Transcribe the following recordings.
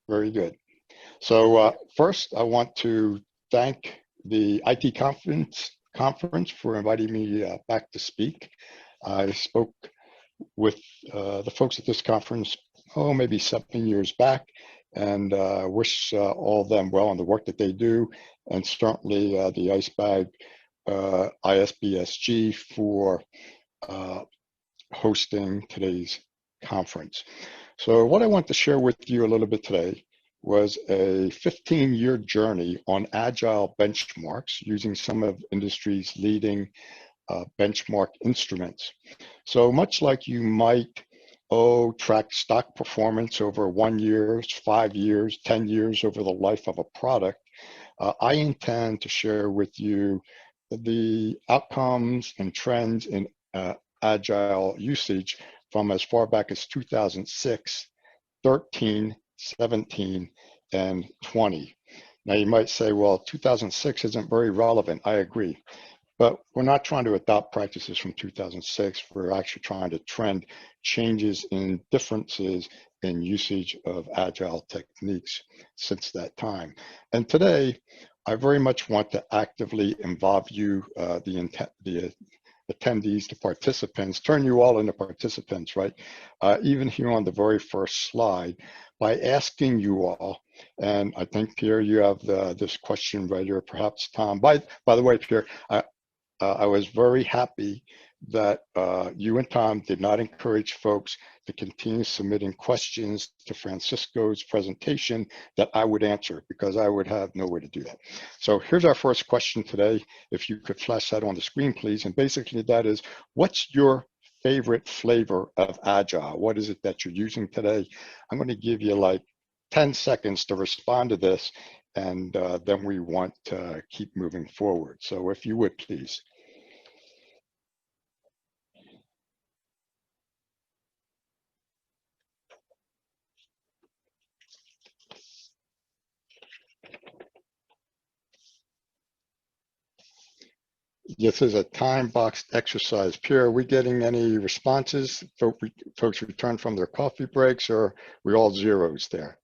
Very good. So first, I want to thank the IT conference for inviting me back to speak. I spoke with the folks at this conference, maybe 7 years back, and wish all of them well on the work that they do, and certainly the ISBSG for hosting today's conference. So what I want to share with you a little bit today was a 15-year journey on Agile benchmarks using some of industry's leading benchmark instruments. So much like you might track stock performance over 1 year, 5 years, 10 years over the life of a product, I intend to share with you the outcomes and trends in Agile usage from as far back as 2006, 13, 17, and 20. Now you might say, well, 2006 isn't very relevant. I agree. But we're not trying to adopt practices from 2006. We're actually trying to trend changes in differences in usage of Agile techniques since that time. And today, I very much want to actively involve you, the attendees, the participants, turn you all into participants, right? Even here on the very first slide, by asking you all, and I think, Pierre, you have this question right here, perhaps Tom. By the way, Pierre, I was very happy that you and Tom did not encourage folks to continue submitting questions to Francisco's presentation that I would answer, because I would have no way to do that. So here's our first question today. If you could flash that on the screen, please. And basically that is, what's your favorite flavor of Agile? What is it that you're using today? I'm going to give you like 10 seconds to respond to this, and then we want to keep moving forward. So if you would, please. This is a time-boxed exercise. Pierre, are we getting any responses? Folks return from their coffee breaks, or are we all zeros there?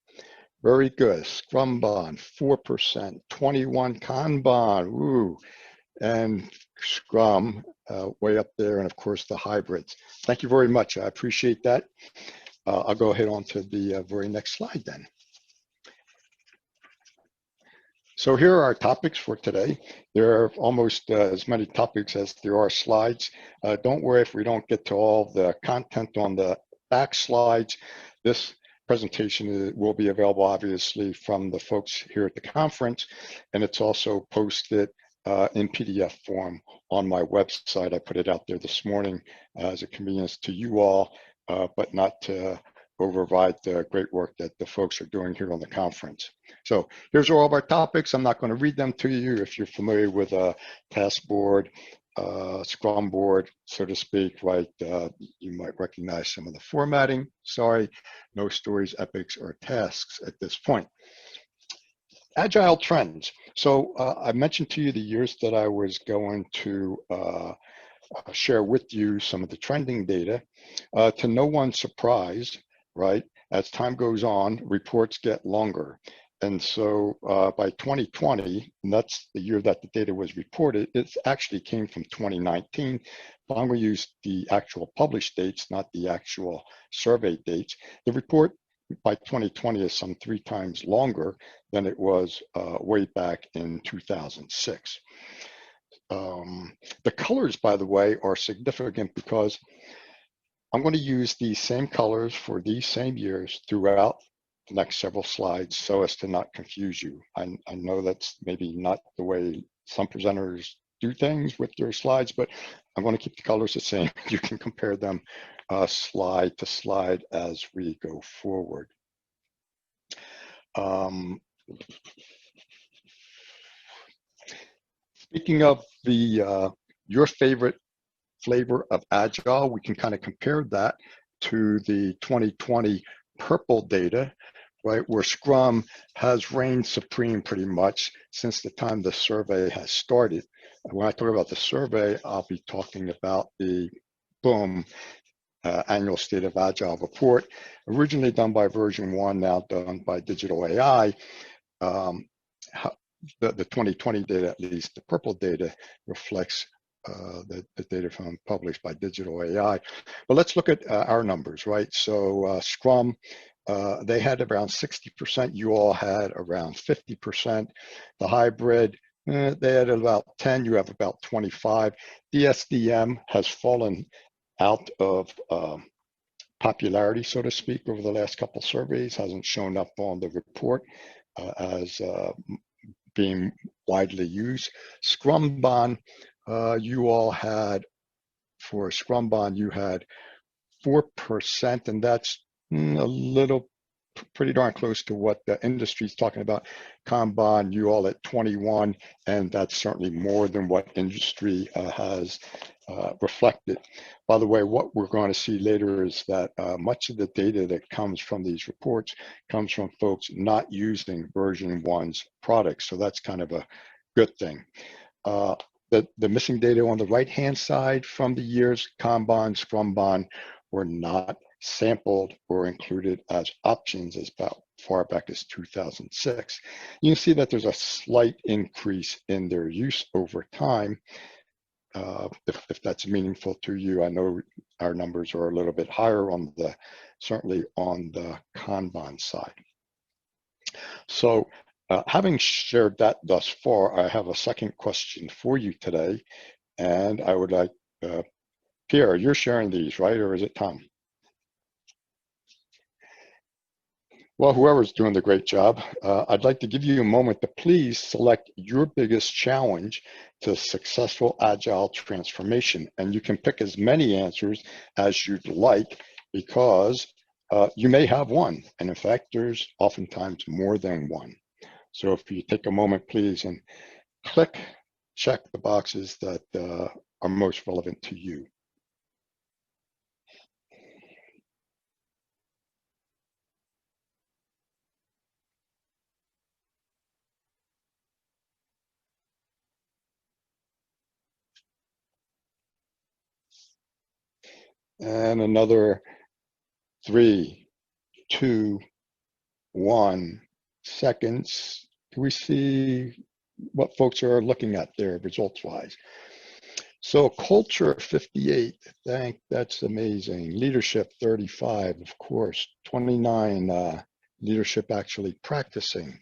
Very good. Scrumban, 4%, 21 Kanban, woo, and Scrum way up there, and of course the hybrids. Thank you very much. I appreciate that. I'll go ahead on to the very next slide then. So here are our topics for today. There are almost as many topics as there are slides. Don't worry if we don't get to all the content on the back slides. This presentation will be available, obviously, from the folks here at the conference, and it's also posted in PDF form on my website. I put it out there this morning as a convenience to you all, but not to override the great work that the folks are doing here on the conference. So here's all of our topics. I'm not going to read them to you. If you're familiar with a task board, Scrum board, so to speak, right, you might recognize some of the formatting. Sorry, no stories, epics, or tasks at this point. Agile trends. So I mentioned to you the years that I was going to share with you some of the trending data. To no one's surprise, right, as time goes on, reports get longer. And so by 2020, and that's the year that the data was reported, it actually came from 2019. But I'm going to use the actual published dates, not the actual survey dates. The report by 2020 is some 3 times longer than it was way back in 2006. The colors, by the way, are significant because I'm going to use these same colors for these same years throughout the next several slides so as to not confuse you. I know that's maybe not the way some presenters do things with their slides, but I'm going to keep the colors the same. You can compare them slide to slide as we go forward. Speaking of your favorite flavor of Agile, we can kind of compare that to the 2020 purple data, right, where Scrum has reigned supreme pretty much since the time the survey has started. When I talk about the survey, I'll be talking about the annual State of Agile report, originally done by version 1, now done by Digital AI. The 2020 data, at least the purple data, reflects the data from published by Digital AI. But let's look at our numbers, right? So Scrum, they had around 60%. You all had around 50%. The hybrid, they had about 10. You have about 25. DSDM has fallen out of popularity, so to speak, over the last couple surveys. Hasn't shown up on the report as being widely used. Scrumban, you all had, for Scrumban, you had 4%, and that's pretty darn close to what the industry is talking about. Kanban, you all at 21, and that's certainly more than what industry has reflected. By the way, what we're going to see later is that much of the data that comes from these reports comes from folks not using version 1's products, so that's kind of a good thing. The missing data on the right-hand side from the years Kanban, Scrumban were not sampled or included as options as far back as 2006. You can see that there's a slight increase in their use over time. If that's meaningful to you, I know our numbers are a little bit higher on certainly on the Kanban side. So having shared that thus far, I have a second question for you today, and I would like, Pierre, you're sharing these, right, or is it Tom? Well, whoever's doing the great job, I'd like to give you a moment to please select your biggest challenge to successful Agile transformation. And you can pick as many answers as you'd like, because you may have one. And in fact, there's oftentimes more than one. So if you take a moment, please, and check the boxes that are most relevant to you. And another 3, 2, 1 seconds. Can we see what folks are looking at there results-wise? So culture 58, that's amazing. Leadership 35, of course. 29, leadership actually practicing.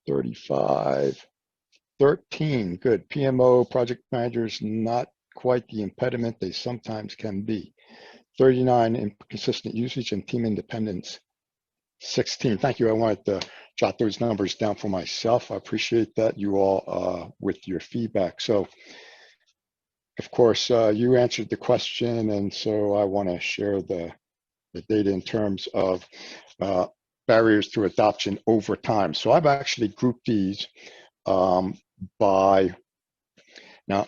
35, 13, good. PMO, project managers, not quite the impediment they sometimes can be. 39, inconsistent usage and team independence. 16, thank you. I wanted to jot those numbers down for myself. I appreciate that, you all, with your feedback. So, of course, you answered the question, and so I want to share the data in terms of barriers to adoption over time. So I've actually grouped these by, now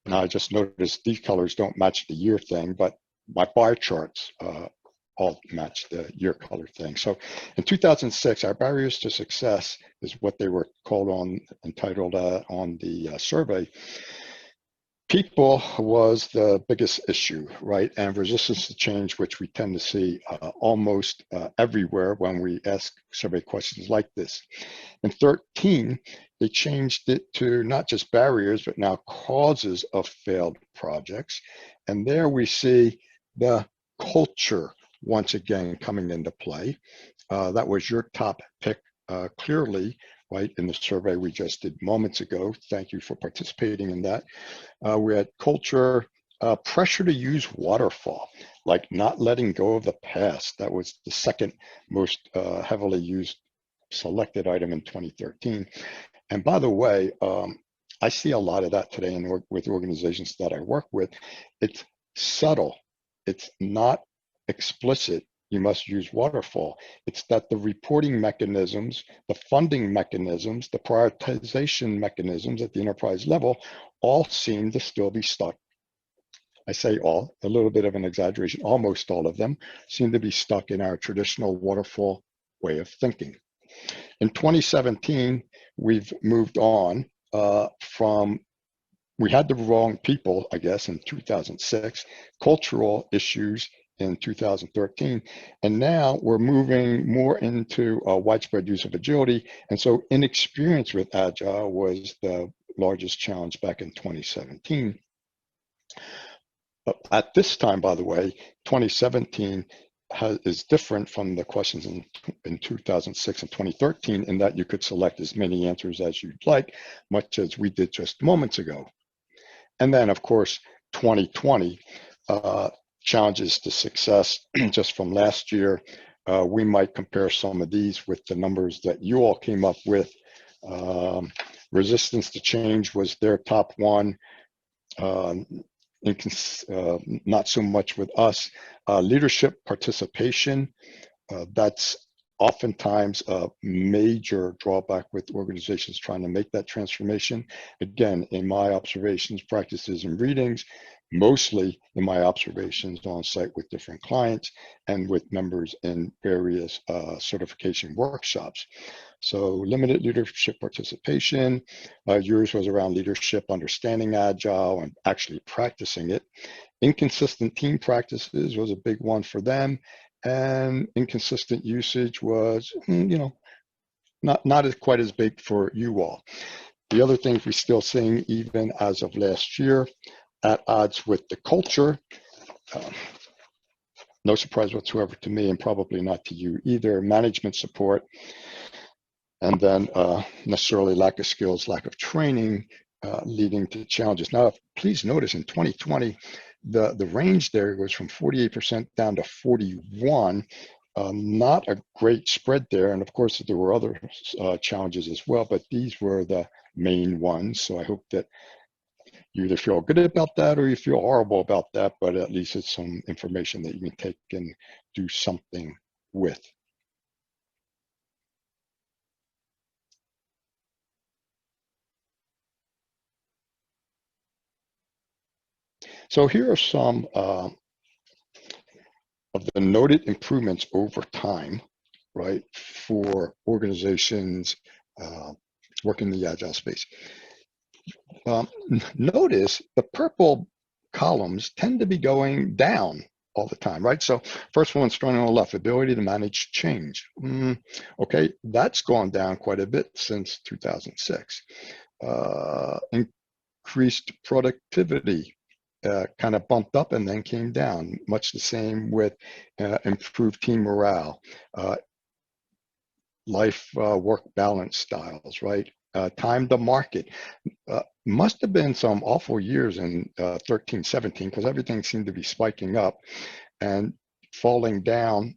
I just noticed these colors don't match the year thing, but my bar charts all match the year color thing. So in 2006, our barriers to success is what they were entitled on the survey. People was the biggest issue, right? And resistance to change, which we tend to see almost everywhere when we ask survey questions like this. In 13, they changed it to not just barriers, but now causes of failed projects. And there we see the culture once again coming into play. That was your top pick clearly, right, in the survey we just did moments ago. Thank you for participating in that. We had culture, pressure to use waterfall, like not letting go of the past. That was the second most heavily used selected item in 2013. And by the way, I see a lot of that today with organizations that I work with. It's subtle. It's not explicit. You must use waterfall. It's that the reporting mechanisms, the funding mechanisms, the prioritization mechanisms at the enterprise level all seem to still be stuck. I say all, a little bit of an exaggeration, almost all of them seem to be stuck in our traditional waterfall way of thinking. In 2017, we've moved on from we had the wrong people, I guess, in 2006, cultural issues in 2013, and now we're moving more into widespread use of agility. And so inexperience with Agile was the largest challenge back in 2017. But at this time, by the way, 2017 is different from the questions in 2006 and 2013 in that you could select as many answers as you'd like, much as we did just moments ago. And then, of course, 2020, challenges to success just from last year. We might compare some of these with the numbers that you all came up with. Resistance to change was their top one. Not so much with us. Leadership participation, that's oftentimes a major drawback with organizations trying to make that transformation. Again, in my observations, practices, and readings, mostly in my observations on site with different clients and with members in various certification workshops. So limited leadership participation. Yours was around leadership, understanding Agile and actually practicing it. Inconsistent team practices was a big one for them. And inconsistent usage was, not as quite as big for you all. The other things we're still seeing, even as of last year, at odds with the culture. No surprise whatsoever to me, and probably not to you either. Management support, and then necessarily lack of skills, lack of training, leading to challenges. Now, please notice in 2020, the range there was from 48% down to 41. Not a great spread there, and of course there were other challenges as well, but these were the main ones. So I hope that you either feel good about that or you feel horrible about that, but at least it's some information that you can take and do something with. So here are some of the noted improvements over time, right, for organizations working in the Agile space. Notice the purple columns tend to be going down all the time, right? So first one, starting on the left, ability to manage change. Okay, that's gone down quite a bit since 2006. Increased productivity kind of bumped up and then came down. Much the same with improved team morale, life-work balance styles, right? Time to market. Must have been some awful years in 13, 17, because everything seemed to be spiking up and falling down,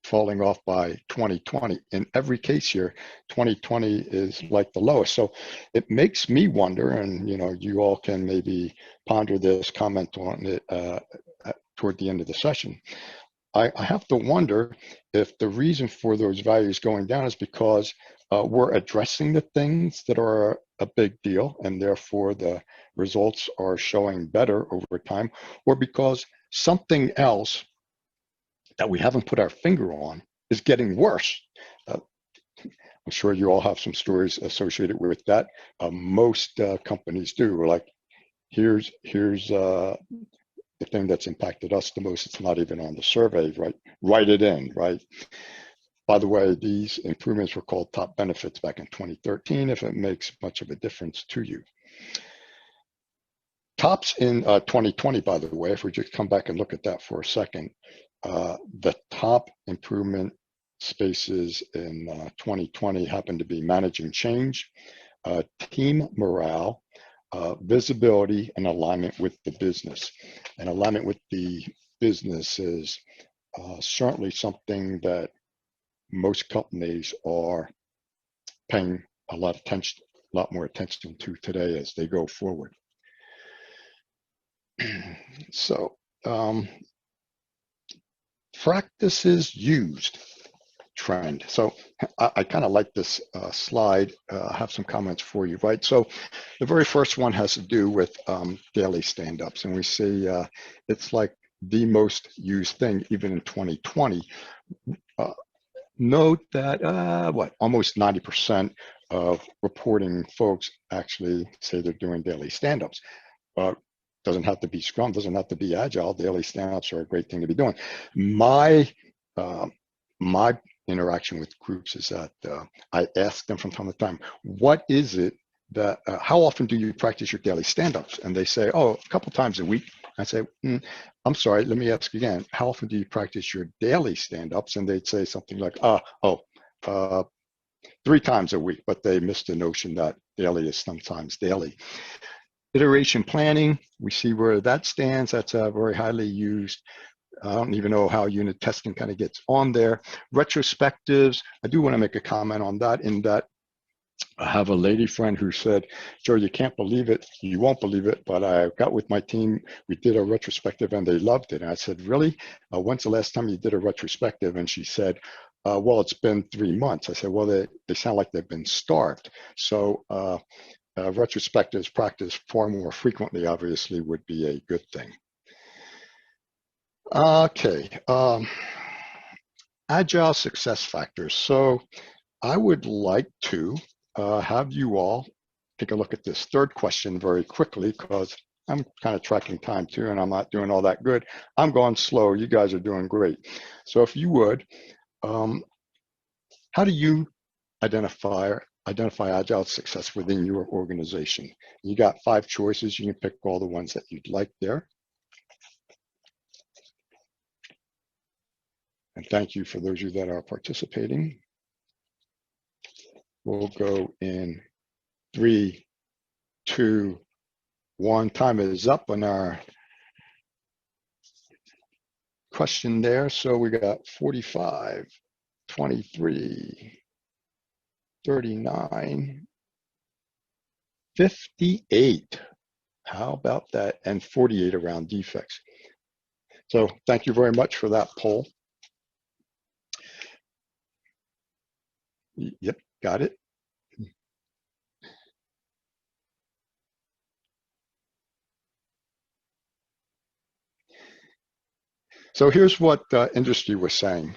falling off by 2020. In every case here, 2020 is like the lowest. So it makes me wonder, and you all can maybe ponder this, comment on it toward the end of the session. I have to wonder if the reason for those values going down is because we're addressing the things that are a big deal and therefore the results are showing better over time, or because something else that we haven't put our finger on is getting worse. I'm sure you all have some stories associated with that. Most companies do. We're like, here's the thing that's impacted us the most. It's not even on the survey, right? Write it in, right? By the way, these improvements were called top benefits back in 2013, if it makes much of a difference to you. Tops in 2020, by the way, if we just come back and look at that for a second, the top improvement spaces in 2020 happen to be managing change, team morale, visibility, and alignment with the business. And alignment with the business is certainly something that most companies are paying a lot more attention to today as they go forward. So, practices used trend. So I kind of like this slide. I have some comments for you, right? So the very first one has to do with daily stand-ups, and we see it's like the most used thing even in 2020. Note that almost 90% of reporting folks actually say they're doing daily stand-ups. Doesn't have to be Scrum, doesn't have to be Agile. Daily stand-ups are a great thing to be doing. My my interaction with groups is that I ask them from time to time, what is it that, how often do you practice your daily stand-ups? And they say, oh, a couple times a week. I say, I'm sorry, let me ask again, how often do you practice your daily stand-ups? And they'd say something like, 3 times a week, but they missed the notion that daily is sometimes daily. Iteration planning, we see where that stands. That's very highly used. I don't even know how unit testing kind of gets on there. Retrospectives, I do want to make a comment on that, in that I have a lady friend who said, Joe, you can't believe it, you won't believe it, but I got with my team, we did a retrospective and they loved it. And I said, really? When's the last time you did a retrospective? And she said, well, it's been 3 months. I said, well, they sound like they've been starved. So retrospectives practiced far more frequently, obviously, would be a good thing. Okay, Agile success factors. So I would like to have you all take a look at this third question very quickly, because I'm kind of tracking time too, and I'm not doing all that good. I'm going slow. You guys are doing great. So if you would, how do you identify Agile success within your organization? You got 5 choices. You can pick all the ones that you'd like there. And thank you for those of you that are participating. We'll go in 3, 2, 1. Time is up on our question there. So we got 45, 23, 39, 58. How about that? And 48 around defects. So thank you very much for that poll. Yep, got it. So here's what industry was saying,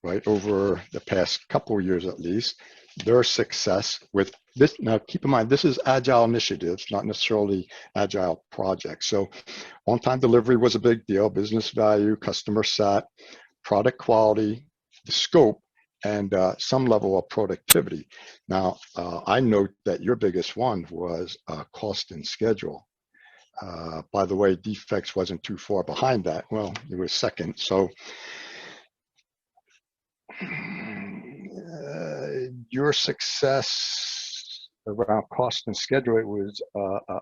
right, over the past couple of years at least. Their success with this, now keep in mind, this is Agile initiatives, not necessarily Agile projects. So on-time delivery was a big deal, business value, customer sat, product quality, the scope, and some level of productivity. Now, I note that your biggest one was cost and schedule. By the way, defects wasn't too far behind that. Well, it was second. So your success around cost and schedule, it was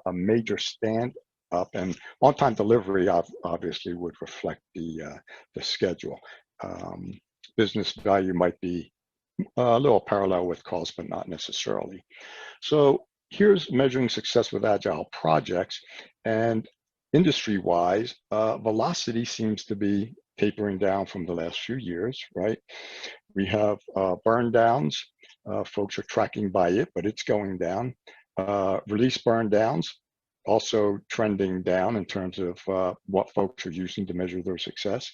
a major stand up, and on-time delivery obviously would reflect the schedule. Business value might be a little parallel with cost, but not necessarily. So here's measuring success with Agile projects, and industry-wise, velocity seems to be tapering down from the last few years, right? We have burn downs. Folks are tracking by it, but it's going down. Release burn downs, also trending down in terms of what folks are using to measure their success.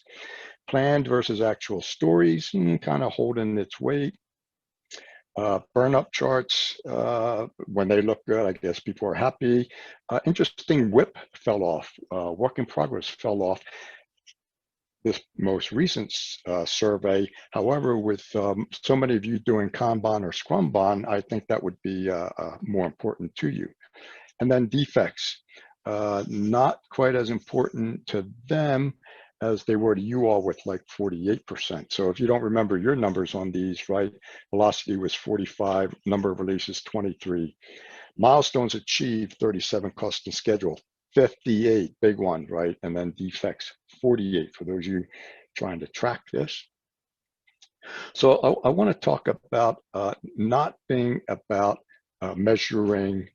Planned versus actual stories, kind of holding its weight. Burn up charts, when they look good, I guess people are happy. Interesting, WIP fell off. Work in progress fell off. This most recent survey, however, with so many of you doing Kanban or Scrumban, I think that would be more important to you. And then defects, not quite as important to them as they were to you all, with like 48%. So if you don't remember your numbers on these, right, velocity was 45, number of releases 23, milestones achieved 37, cost and schedule 58, big one, right? And then defects 48 for those of you trying to track this. So I want to talk about not being about measuring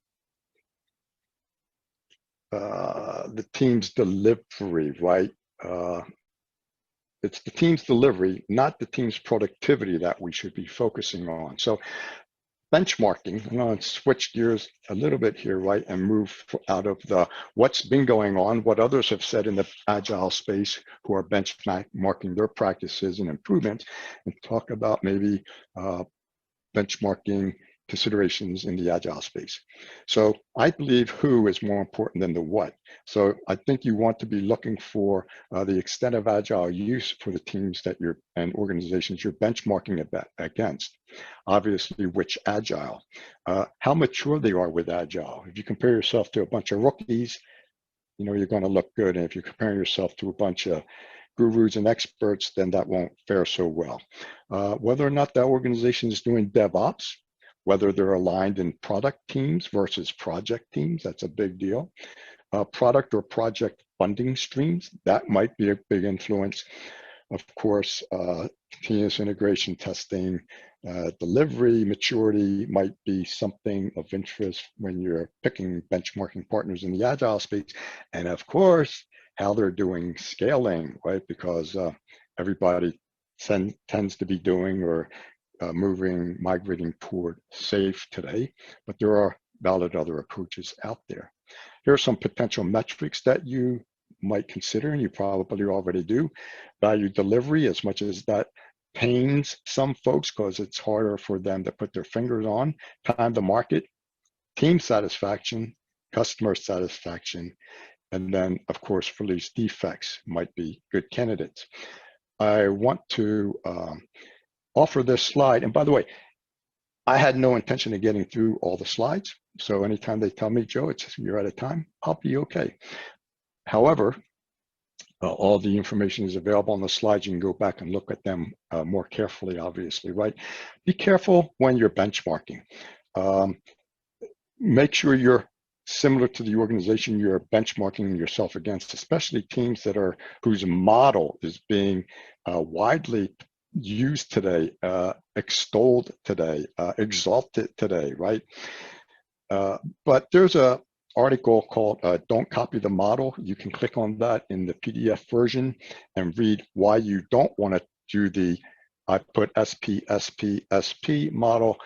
the team's delivery, right? It's the team's delivery, not the team's productivity, that we should be focusing on. So benchmarking, I'm going to switch gears a little bit here, right, and move out of the what's been going on, what others have said in the Agile space who are benchmarking their practices and improvements, and talk about maybe benchmarking considerations in the Agile space. So I believe who is more important than the what. So I think you want to be looking for the extent of Agile use for the teams that you're and organizations you're benchmarking against. Obviously, which Agile, how mature they are with Agile. If you compare yourself to a bunch of rookies, you're going to look good. And if you're comparing yourself to a bunch of gurus and experts, then that won't fare so well. Whether or not that organization is doing DevOps, whether they're aligned in product teams versus project teams, that's a big deal. Product or project funding streams, that might be a big influence. Of course, continuous integration testing, delivery, maturity might be something of interest when you're picking benchmarking partners in the Agile space. And of course, how they're doing scaling, right? Because everybody tends to be doing or migrating toward safe today, but there are valid other approaches out there. Here are some potential metrics that you might consider, and you probably already do. Value delivery, as much as that pains some folks because it's harder for them to put their fingers on. Time to market, team satisfaction, customer satisfaction, and then, of course, release defects might be good candidates. I want to offer this slide. And by the way, I had no intention of getting through all the slides. So anytime they tell me, Joe, you're out of time, I'll be okay. However, all the information is available on the slides. You can go back and look at them more carefully, obviously, right? Be careful when you're benchmarking. Make sure you're similar to the organization you're benchmarking yourself against, especially teams whose model is being widely used today, extolled today, exalted today, right? But there's a article called Don't Copy the Model. You can click on that in the PDF version and read why you don't want to do I put SP model,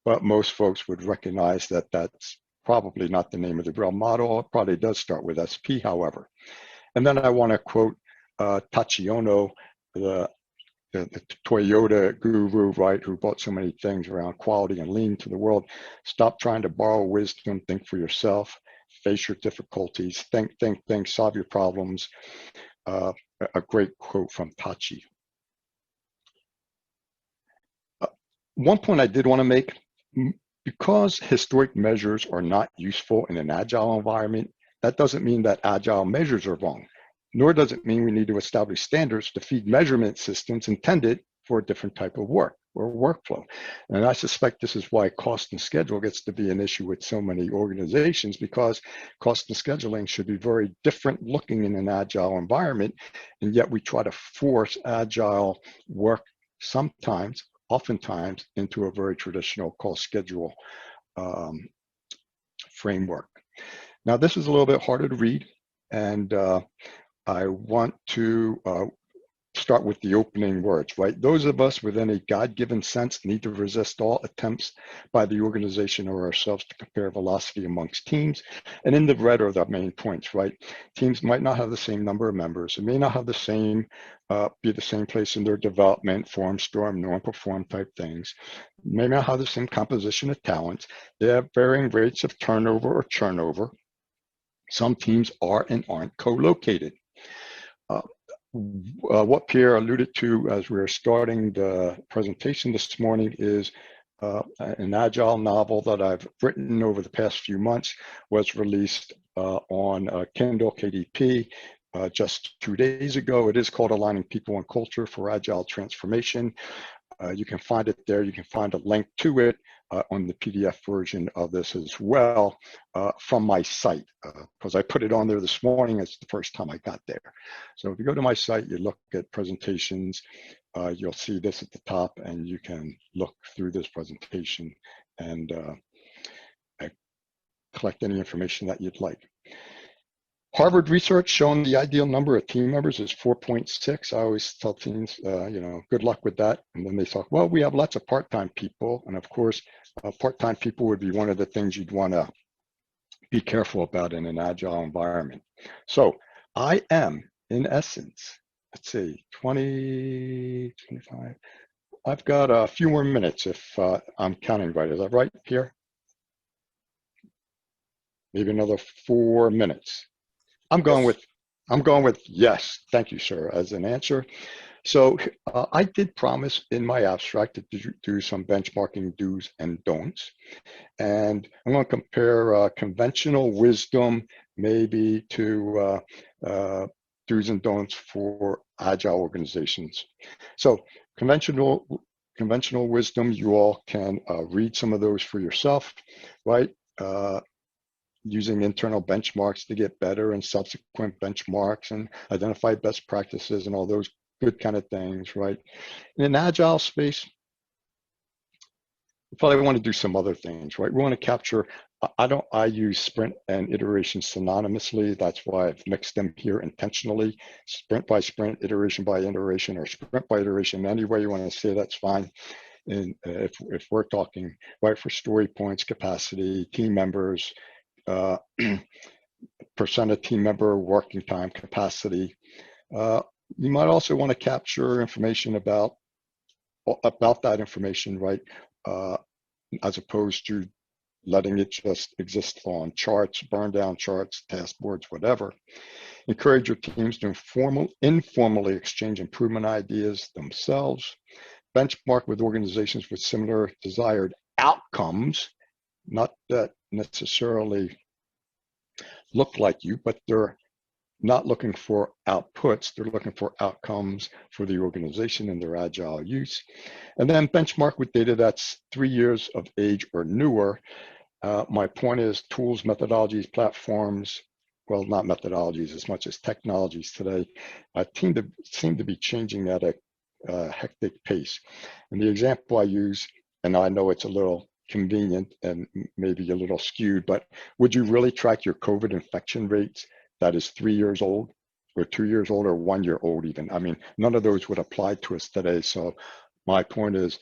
but most folks would recognize that that's probably not the name of the real model. It probably does start with SP, however. And then I want to quote Tachi Ono, the Toyota guru, right, who brought so many things around quality and lean to the world. Stop trying to borrow wisdom, think for yourself, face your difficulties, think, solve your problems. A great quote from Tachi. One point I did want to make, because historic measures are not useful in an Agile environment, that doesn't mean that Agile measures are wrong. Nor does it mean we need to establish standards to feed measurement systems intended for a different type of work or workflow. And I suspect this is why cost and schedule gets to be an issue with so many organizations, because cost and scheduling should be very different looking in an Agile environment. And yet we try to force Agile work oftentimes into a very traditional cost schedule framework. Now, this is a little bit harder to read, and I want to start with the opening words, right? Those of us with any God-given sense need to resist all attempts by the organization or ourselves to compare velocity amongst teams. And in the red are the main points, right? Teams might not have the same number of members. It may not have the same, be the same place in their development, form, storm, norm, perform type things. May not have the same composition of talents. They have varying rates of turnover or churnover. Some teams are and aren't co-located. What Pierre alluded to as we were starting the presentation this morning is an Agile novel that I've written over the past few months, was released on Kindle KDP just 2 days ago. It is called Aligning People and Culture for Agile Transformation. You can find it there. You can find a link to it on the PDF version of this as well from my site, because I put it on there this morning. It's the first time I got there. So if you go to my site, you look at presentations, you'll see this at the top, and you can look through this presentation and collect any information that you'd like. Harvard research showing the ideal number of team members is 4.6. I always tell teams, good luck with that. And then they talk, well, we have lots of part-time people. And of course, part-time people would be one of the things you'd want to be careful about in an Agile environment. So I am, in essence, let's see, 20, 25, I've got a few more minutes if I'm counting right. Is that right, Pierre? Maybe another 4 minutes. I'm going Yes. with I'm going with yes. Thank you, sir, as an answer. So I did promise in my abstract to do some benchmarking do's and don'ts. And I'm going to compare conventional wisdom maybe to do's and don'ts for agile organizations. So conventional wisdom, you all can read some of those for yourself, right? Using internal benchmarks to get better and subsequent benchmarks and identify best practices and all those good kind of things, right? In an agile space, we probably want to do some other things, right? We want to capture, I use sprint and iteration synonymously. That's why I've mixed them here intentionally. Sprint by sprint, iteration by iteration, or sprint by iteration. Any way you want to say that's fine. And if we're talking, right, for story points, capacity, team members, uh, percent of team member, working time, capacity. Uh, you might also want to capture information about that information, right? As opposed to letting it just exist on charts, burn down charts, task boards, whatever. Encourage your teams to informally exchange improvement ideas themselves. Benchmark with organizations with similar desired outcomes, not that necessarily look like you, but they're not looking for outputs, they're looking for outcomes for the organization and their agile use. And then benchmark with data that's 3 years of age or newer. My point is tools, methodologies, platforms, well, not methodologies as much as technologies today, seem to be changing at a hectic pace. And the example I use, and I know it's a little convenient and maybe a little skewed, but would you really track your COVID infection rates that is 3 years old or 2 years old or 1 year old even? I mean, none of those would apply to us today. So my point is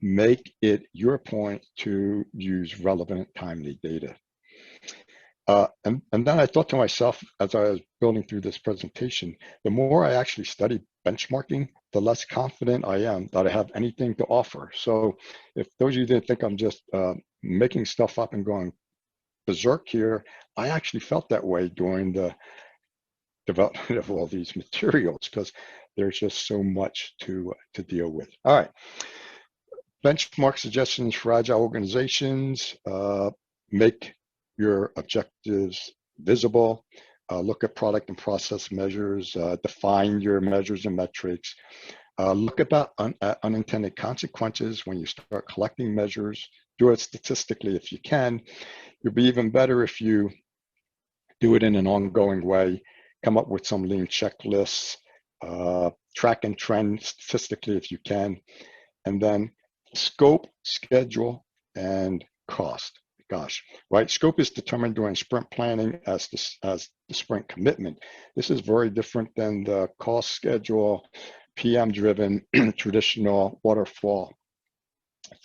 make it your point to use relevant, timely data. And then I thought to myself, as I was building through this presentation, the more I actually study benchmarking, the less confident I am that I have anything to offer. So if those of you that think I'm just making stuff up and going berserk here, I actually felt that way during the development of all these materials because there's just so much to deal with. All right, benchmark suggestions for agile organizations. Make your objectives visible. Look at product and process measures. Define your measures and metrics. Look about unintended consequences when you start collecting measures. Do it statistically if you can. You'll be even better if you do it in an ongoing way. Come up with some lean checklists. Track and trend statistically if you can. And then scope, schedule, and cost. Gosh, right? Scope is determined during sprint planning as the sprint commitment. This is very different than the cost schedule, PM-driven, traditional waterfall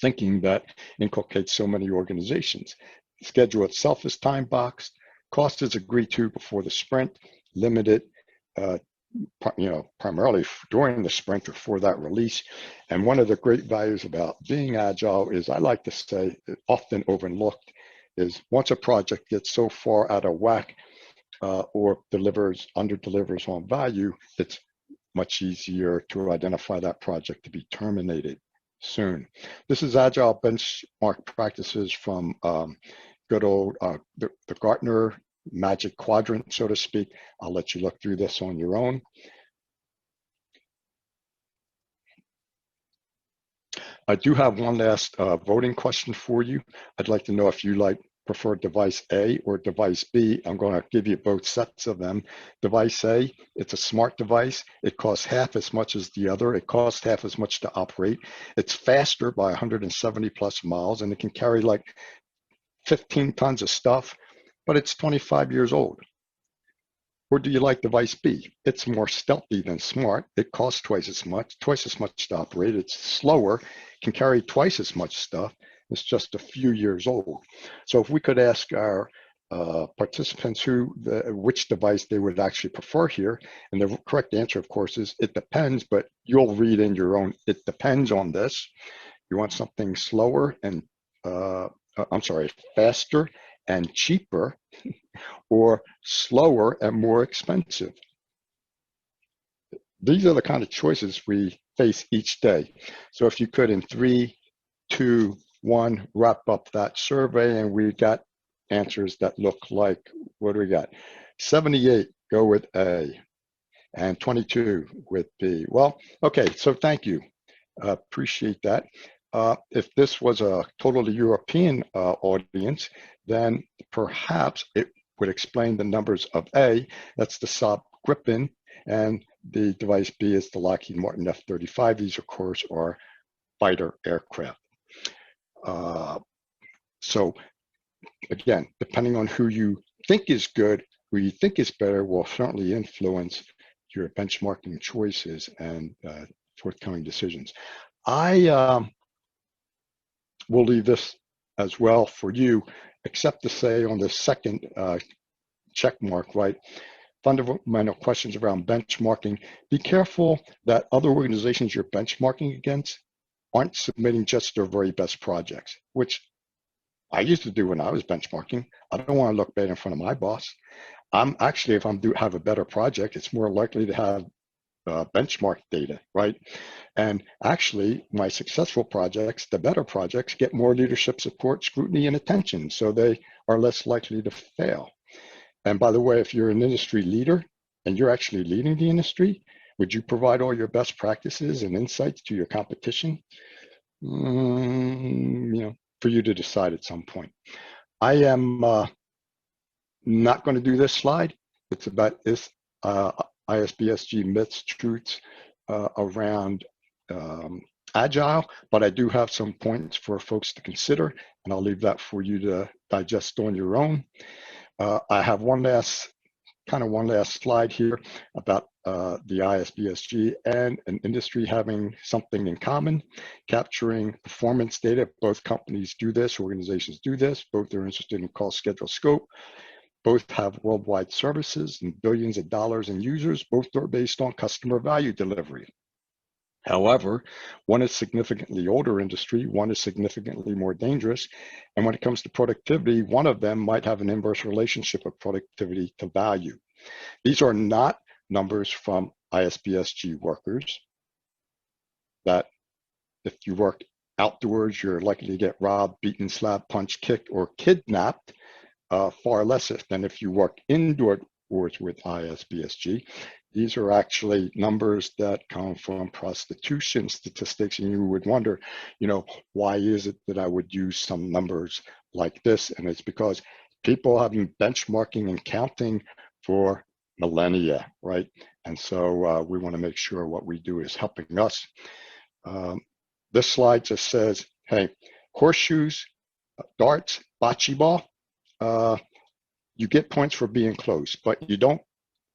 thinking that inculcates so many organizations. The schedule itself is time boxed. Cost is agreed to before the sprint, limited, primarily during the sprint or for that release. And one of the great values about being agile is, I like to say, often overlooked, is once a project gets so far out of whack or under delivers on value, it's much easier to identify that project to be terminated soon. This is Agile Benchmark Practices from good old the Gartner Magic Quadrant, so to speak. I'll let you look through this on your own. I do have one last voting question for you. I'd like to know if you prefer device A or device B. I'm going to give you both sets of them. Device A, it's a smart device. It costs half as much as the other. It costs half as much to operate. It's faster by 170 plus miles, and it can carry like 15 tons of stuff, but it's 25 years old. Or do you like device B? It's more stealthy than smart. It costs twice as much to operate. It's slower, can carry twice as much stuff. It's just a few years old. So if we could ask our participants which device they would actually prefer here. And the correct answer, of course, is it depends, but you'll read in your own, it depends on this. You want something slower and, faster and cheaper, or slower and more expensive. These are the kind of choices we face each day. So if you could, in 3, 2, 1, wrap up that survey, and we got answers that look like, what do we got? 78 go with A, and 22 with B. Well, okay, so thank you. Appreciate that. If this was a totally European audience, then perhaps it would explain the numbers of A. That's the Saab Gripen, and the device B is the Lockheed Martin F-35. These, of course, are fighter aircraft. So again, depending on who you think is good, who you think is better, will certainly influence your benchmarking choices and forthcoming decisions. I will leave this as well for you, except to say on the second check mark, right? Fundamental questions around benchmarking. Be careful that other organizations you're benchmarking against aren't submitting just their very best projects, which I used to do when I was benchmarking. I don't want to look bad in front of my boss. I'm actually, if I'm have a better project, it's more likely to have benchmark data, right? And actually, my successful projects, the better projects, get more leadership support, scrutiny, and attention, so they are less likely to fail. And by the way, if you're an industry leader and you're actually leading the industry, would you provide all your best practices and insights to your competition? For you to decide at some point. I am not going to do this slide. It's about ISBSG myths, truths around Agile, but I do have some points for folks to consider, and I'll leave that for you to digest on your own. I have one last slide here about the ISBSG and an industry having something in common, capturing performance data. Both companies do this, organizations do this, both are interested in cost, schedule, scope. Both have worldwide services and billions of dollars in users. Both are based on customer value delivery. However, one is significantly older industry, one is significantly more dangerous. And when it comes to productivity, one of them might have an inverse relationship of productivity to value. These are not numbers from ISBSG workers, that if you work outdoors, you're likely to get robbed, beaten, slapped, punched, kicked, or kidnapped, far less than if you work indoors with ISBSG. These are actually numbers that come from prostitution statistics, and you would wonder, why is it that I would use some numbers like this? And it's because people have been benchmarking and counting for millennia, right? And so we want to make sure what we do is helping us. This slide just says, hey, horseshoes, darts, bocce ball, you get points for being close, but you don't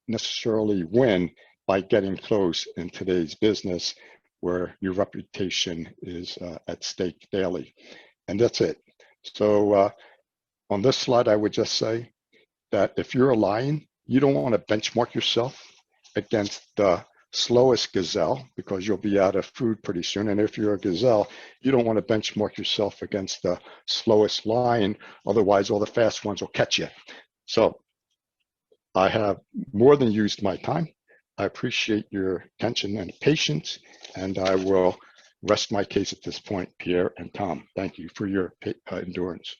necessarily win by getting close in today's business, where your reputation is at stake daily. And that's it. So on this slide, I would just say that if you're a lion, you don't want to benchmark yourself against the slowest gazelle, because you'll be out of food pretty soon. And if you're a gazelle, you don't want to benchmark yourself against the slowest lion, otherwise all the fast ones will catch you. So I have more than used my time. I appreciate your attention and patience, and I will rest my case at this point. Pierre and Tom, thank you for your endurance.